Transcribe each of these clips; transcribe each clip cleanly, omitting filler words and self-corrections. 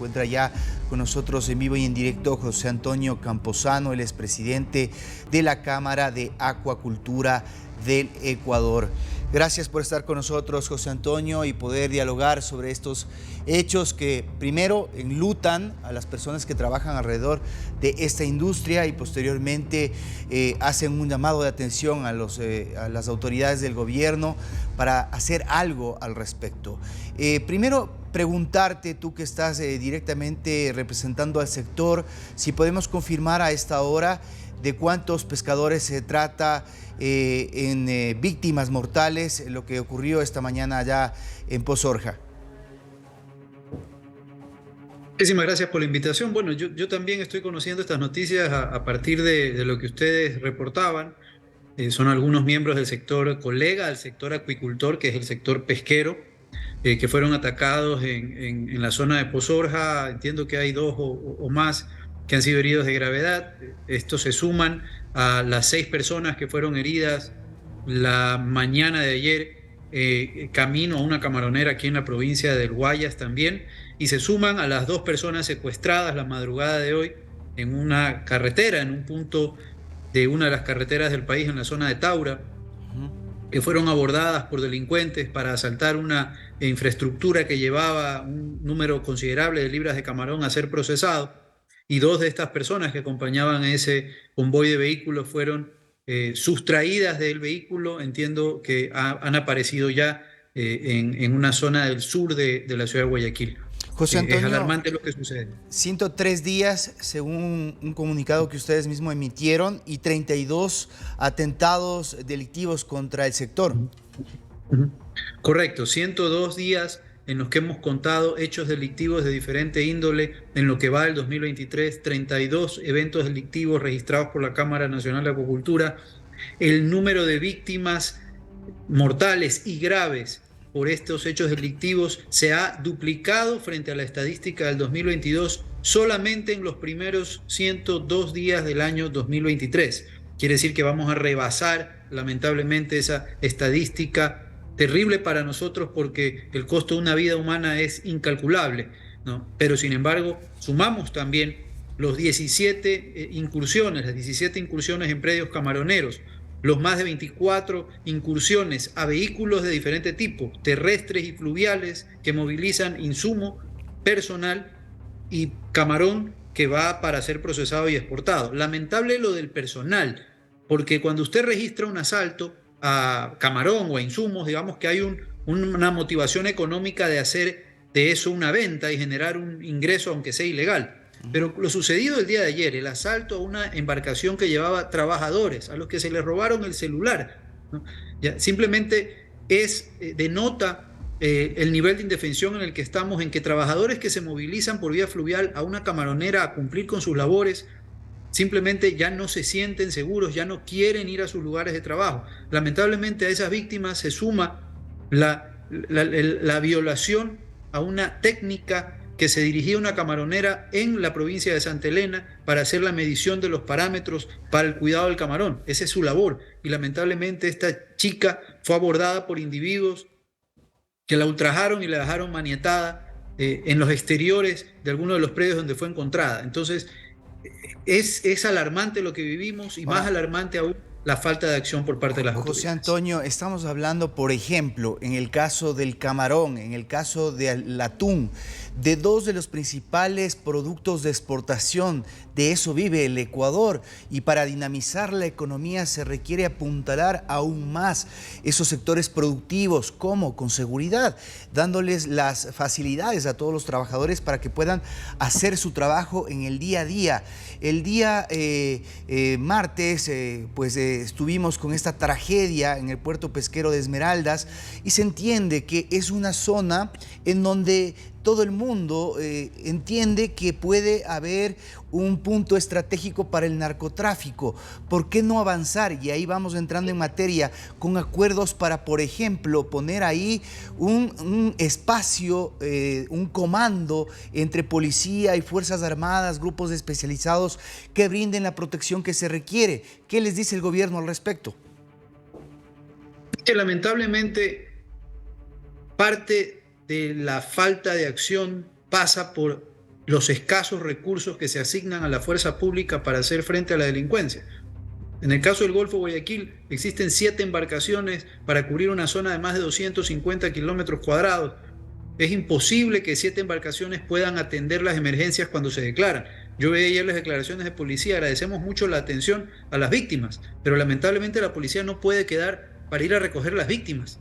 encuentra ya con nosotros en vivo y en directo José Antonio Camposano, el expresidente de la Cámara de Acuacultura del Ecuador. Gracias por estar con nosotros, José Antonio, y poder dialogar sobre estos hechos que primero enlutan a las personas que trabajan alrededor de esta industria y posteriormente hacen un llamado de atención a las autoridades del gobierno para hacer algo al respecto. Primero, preguntarte, tú que estás directamente representando al sector, si podemos confirmar a esta hora de cuántos pescadores se trata en víctimas mortales, lo que ocurrió esta mañana allá en Pozorja. Muchísimas gracias por la invitación. Bueno, yo también estoy conociendo estas noticias a partir de lo que ustedes reportaban. Son algunos miembros del sector colega, al sector acuicultor, que es el sector pesquero, que fueron atacados en la zona de Pozorja. Entiendo que hay dos o más que han sido heridos de gravedad. Estos se suman a las 6 personas que fueron heridas la mañana de ayer, camino a una camaronera aquí en la provincia del Guayas también, y se suman a las 2 personas secuestradas la madrugada de hoy en una carretera, en un punto de una de las carreteras del país, en la zona de Taura, que fueron abordadas por delincuentes para asaltar una infraestructura que llevaba un número considerable de libras de camarón a ser procesado, y 2 de estas personas que acompañaban a ese convoy de vehículos fueron sustraídas del vehículo. Entiendo que han aparecido ya en una zona del sur de la ciudad de Guayaquil. José Antonio, es alarmante lo que sucede. 103 días, según un comunicado que ustedes mismos emitieron, y 32 atentados delictivos contra el sector. Correcto, 102 días en los que hemos contado hechos delictivos de diferente índole en lo que va del 2023, 32 eventos delictivos registrados por la Cámara Nacional de Acuacultura. El número de víctimas mortales y graves por estos hechos delictivos se ha duplicado frente a la estadística del 2022 solamente en los primeros 102 días del año 2023. Quiere decir que vamos a rebasar lamentablemente esa estadística terrible para nosotros, porque el costo de una vida humana es incalculable, ¿no? Pero sin embargo, sumamos también los 17 incursiones, las 17 incursiones en predios camaroneros, los más de 24 incursiones a vehículos de diferente tipo, terrestres y fluviales, que movilizan insumo, personal y camarón que va para ser procesado y exportado. Lamentable lo del personal, porque cuando usted registra un asalto a camarón o a insumos, digamos que hay una motivación económica de hacer de eso una venta y generar un ingreso, aunque sea ilegal. Pero lo sucedido el día de ayer, el asalto a una embarcación que llevaba trabajadores, a los que se les robaron el celular, ¿no? Ya, simplemente denota el nivel de indefensión en el que estamos, en que trabajadores que se movilizan por vía fluvial a una camaronera a cumplir con sus labores, simplemente ya no se sienten seguros, ya no quieren ir a sus lugares de trabajo. Lamentablemente a esas víctimas se suma la violación a una técnica que se dirigía a una camaronera en la provincia de Santa Elena para hacer la medición de los parámetros para el cuidado del camarón. Esa es su labor. Y lamentablemente esta chica fue abordada por individuos que la ultrajaron y la dejaron maniatada en los exteriores de algunos de los predios donde fue encontrada. Entonces, es alarmante lo que vivimos, y más alarmante aún la falta de acción por parte de las autoridades. José Antonio, estamos hablando, por ejemplo, en el caso del camarón, en el caso del atún, de 2 de los principales productos de exportación. De eso vive el Ecuador, y para dinamizar la economía se requiere apuntalar aún más esos sectores productivos. ¿Cómo? Con seguridad, dándoles las facilidades a todos los trabajadores para que puedan hacer su trabajo en el día a día. El día martes, estuvimos con esta tragedia en el puerto pesquero de Esmeraldas, y se entiende que es una zona en donde todo el mundo entiende que puede haber un punto estratégico para el narcotráfico. ¿Por qué no avanzar? Y ahí vamos entrando en materia con acuerdos para, por ejemplo, poner ahí un espacio, un comando entre policía y Fuerzas Armadas, grupos especializados que brinden la protección que se requiere. ¿Qué les dice el gobierno al respecto? Que lamentablemente parte de la falta de acción pasa por los escasos recursos que se asignan a la fuerza pública para hacer frente a la delincuencia. En el caso del Golfo Guayaquil existen 7 embarcaciones para cubrir una zona de más de 250 kilómetros cuadrados. Es imposible que 7 embarcaciones puedan atender las emergencias cuando se declaran. Yo veía ayer las declaraciones de policía, agradecemos mucho la atención a las víctimas, pero lamentablemente la policía no puede quedar para ir a recoger las víctimas.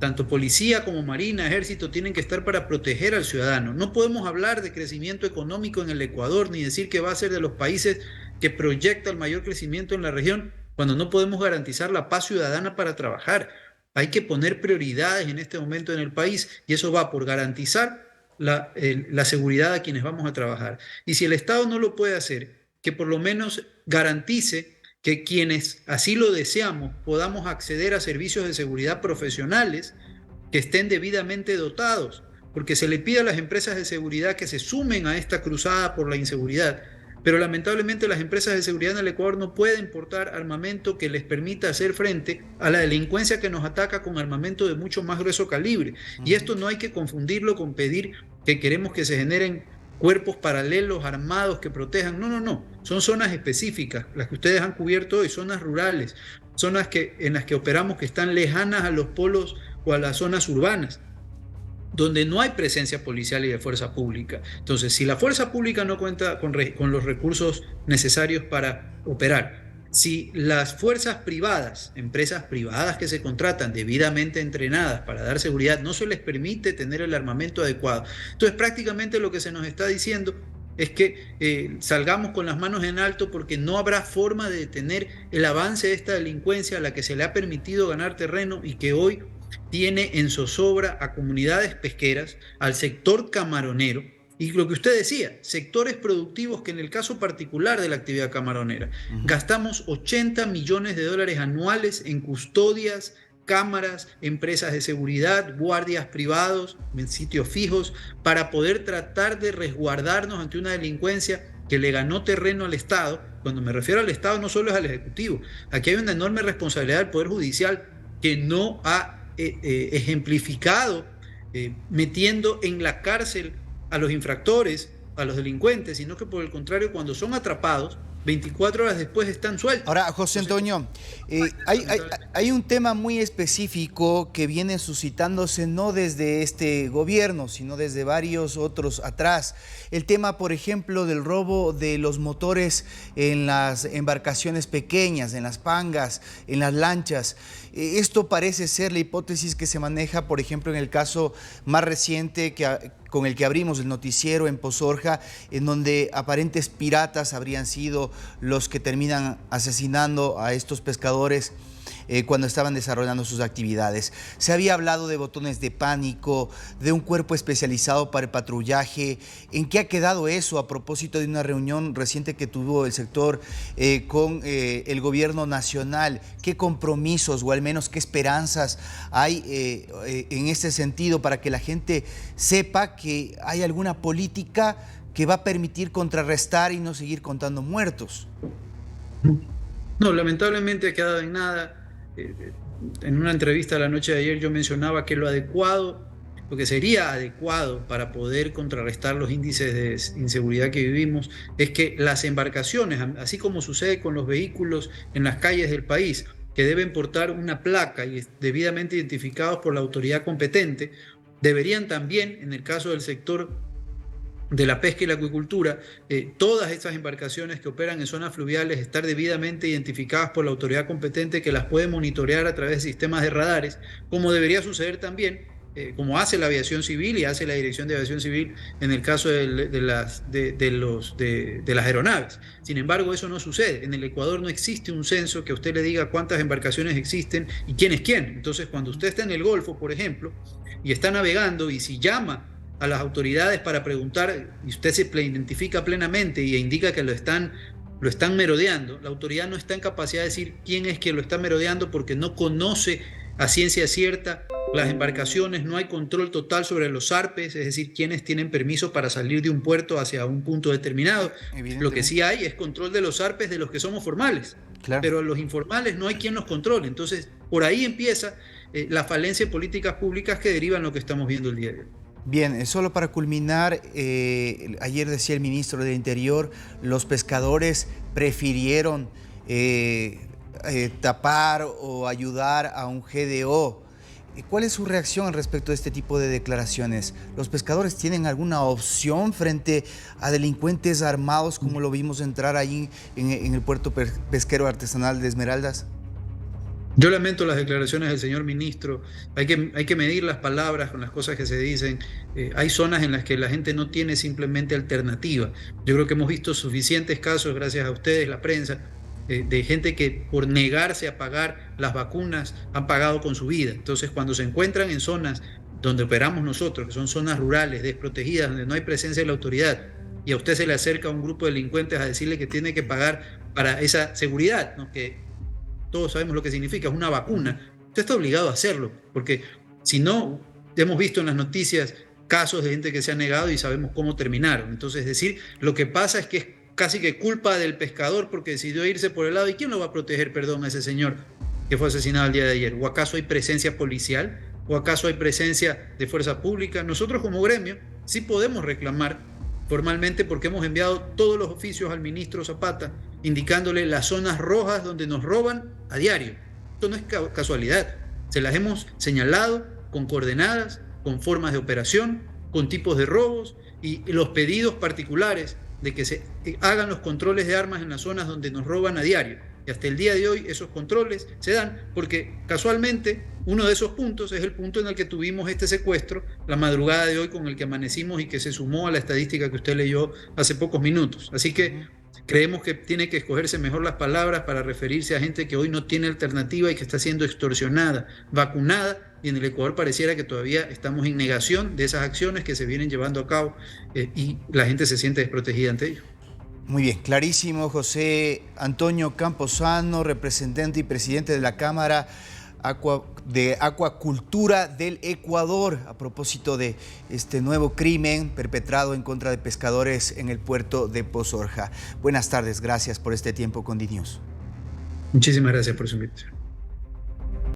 Tanto policía como marina, ejército tienen que estar para proteger al ciudadano. No podemos hablar de crecimiento económico en el Ecuador ni decir que va a ser de los países que proyecta el mayor crecimiento en la región cuando no podemos garantizar la paz ciudadana para trabajar. Hay que poner prioridades en este momento en el país y eso va por garantizar la seguridad a quienes vamos a trabajar. Y si el Estado no lo puede hacer, que por lo menos garantice que quienes así lo deseamos podamos acceder a servicios de seguridad profesionales que estén debidamente dotados, porque se le pide a las empresas de seguridad que se sumen a esta cruzada por la inseguridad. Pero lamentablemente las empresas de seguridad en el Ecuador no pueden portar armamento que les permita hacer frente a la delincuencia que nos ataca con armamento de mucho más grueso calibre. Y esto no hay que confundirlo con pedir que queremos que se generen cuerpos paralelos armados que protejan. No, no, no. Son zonas específicas, las que ustedes han cubierto hoy, zonas rurales, zonas en las que operamos que están lejanas a los polos o a las zonas urbanas, donde no hay presencia policial y de fuerza pública. Entonces, si la fuerza pública no cuenta con los recursos necesarios para operar, si las fuerzas privadas, empresas privadas que se contratan debidamente entrenadas para dar seguridad, no se les permite tener el armamento adecuado, entonces prácticamente lo que se nos está diciendo es que salgamos con las manos en alto porque no habrá forma de detener el avance de esta delincuencia a la que se le ha permitido ganar terreno y que hoy tiene en zozobra a comunidades pesqueras, al sector camaronero y lo que usted decía, sectores productivos que en el caso particular de la actividad camaronera, gastamos 80 millones de dólares anuales en custodias, cámaras, empresas de seguridad, guardias privados, en sitios fijos, para poder tratar de resguardarnos ante una delincuencia que le ganó terreno al Estado. Cuando me refiero al Estado no solo es al Ejecutivo, aquí hay una enorme responsabilidad del Poder Judicial que no ha ejemplificado metiendo en la cárcel a los infractores, a los delincuentes, sino que por el contrario, cuando son atrapados, 24 horas después están sueltos. Ahora, José Antonio, hay un tema muy específico que viene suscitándose no desde este gobierno, sino desde varios otros atrás. El tema, por ejemplo, del robo de los motores en las embarcaciones pequeñas, en las pangas, en las lanchas. Esto parece ser la hipótesis que se maneja, por ejemplo, en el caso más reciente con el que abrimos el noticiero en Pozorja, en donde aparentes piratas habrían sido los que terminan asesinando a estos pescadores cuando estaban desarrollando sus actividades. Se había hablado de botones de pánico, de un cuerpo especializado para el patrullaje. ¿En qué ha quedado eso a propósito de una reunión reciente que tuvo el sector con el gobierno nacional? ¿Qué compromisos o al menos qué esperanzas hay en este sentido para que la gente sepa que hay alguna política que va a permitir contrarrestar y no seguir contando muertos? No, lamentablemente ha quedado en nada. En una entrevista la noche de ayer yo mencionaba que lo que sería adecuado para poder contrarrestar los índices de inseguridad que vivimos es que las embarcaciones, así como sucede con los vehículos en las calles del país, que deben portar una placa y debidamente identificados por la autoridad competente, deberían también, en el caso del sector de la pesca y la acuicultura, todas estas embarcaciones que operan en zonas fluviales estar debidamente identificadas por la autoridad competente que las puede monitorear a través de sistemas de radares, como debería suceder también, como hace la aviación civil y hace la Dirección de Aviación Civil en el caso de las aeronaves. Sin embargo, eso no sucede. En el Ecuador no existe un censo que a usted le diga cuántas embarcaciones existen y quién es quién. Entonces, cuando usted está en el Golfo, por ejemplo, y está navegando y si llama a las autoridades para preguntar y usted se identifica plenamente y indica que lo están merodeando, la autoridad no está en capacidad de decir quién es quien lo está merodeando porque no conoce a ciencia cierta las embarcaciones, no hay control total sobre los zarpes, es decir, quienes tienen permiso para salir de un puerto hacia un punto determinado. Lo que sí hay es control de los zarpes de los que somos formales, claro, pero los informales no hay quien los controle. Entonces, por ahí empieza la falencia de políticas públicas que derivan lo que estamos viendo el día de hoy. Bien, solo para culminar, ayer decía el ministro del Interior, los pescadores prefirieron tapar o ayudar a un GDO. ¿Cuál es su reacción respecto a este tipo de declaraciones? ¿Los pescadores tienen alguna opción frente a delincuentes armados como lo vimos entrar ahí en el puerto pesquero artesanal de Esmeraldas? Yo lamento las declaraciones del señor ministro. Hay que medir las palabras con las cosas que se dicen. Hay zonas en las que la gente no tiene simplemente alternativa. Yo creo que hemos visto suficientes casos, gracias a ustedes, la prensa, de gente que por negarse a pagar las vacunas han pagado con su vida. Entonces, cuando se encuentran en zonas donde operamos nosotros, que son zonas rurales, desprotegidas, donde no hay presencia de la autoridad, y a usted se le acerca a un grupo de delincuentes a decirle que tiene que pagar para esa seguridad, ¿no? Que todos sabemos lo que significa, es una vacuna. Usted está obligado a hacerlo, porque si no, hemos visto en las noticias casos de gente que se ha negado y sabemos cómo terminaron. Entonces, es decir, lo que pasa es que es casi que culpa del pescador porque decidió irse por el lado. ¿Y quién lo va a proteger, perdón, a ese señor que fue asesinado el día de ayer? ¿O acaso hay presencia policial? ¿O acaso hay presencia de fuerza pública? Nosotros como gremio sí podemos reclamar formalmente porque hemos enviado todos los oficios al ministro Zapata indicándole las zonas rojas donde nos roban a diario. Esto no es casualidad, se las hemos señalado con coordenadas, con formas de operación, con tipos de robos y los pedidos particulares de que se hagan los controles de armas en las zonas donde nos roban a diario. Y hasta el día de hoy esos controles se dan porque casualmente uno de esos puntos es el punto en el que tuvimos este secuestro la madrugada de hoy con el que amanecimos y que se sumó a la estadística que usted leyó hace pocos minutos. Así que creemos que tiene que escogerse mejor las palabras para referirse a gente que hoy no tiene alternativa y que está siendo extorsionada, vacunada, y en el Ecuador pareciera que todavía estamos en negación de esas acciones que se vienen llevando a cabo y la gente se siente desprotegida ante ello. Muy bien, clarísimo. José Antonio Camposano, representante y presidente de la Cámara de Acuacultura del Ecuador, a propósito de este nuevo crimen perpetrado en contra de pescadores en el puerto de Pozorja. Buenas tardes, gracias por este tiempo con DNews. Muchísimas gracias por su invitación.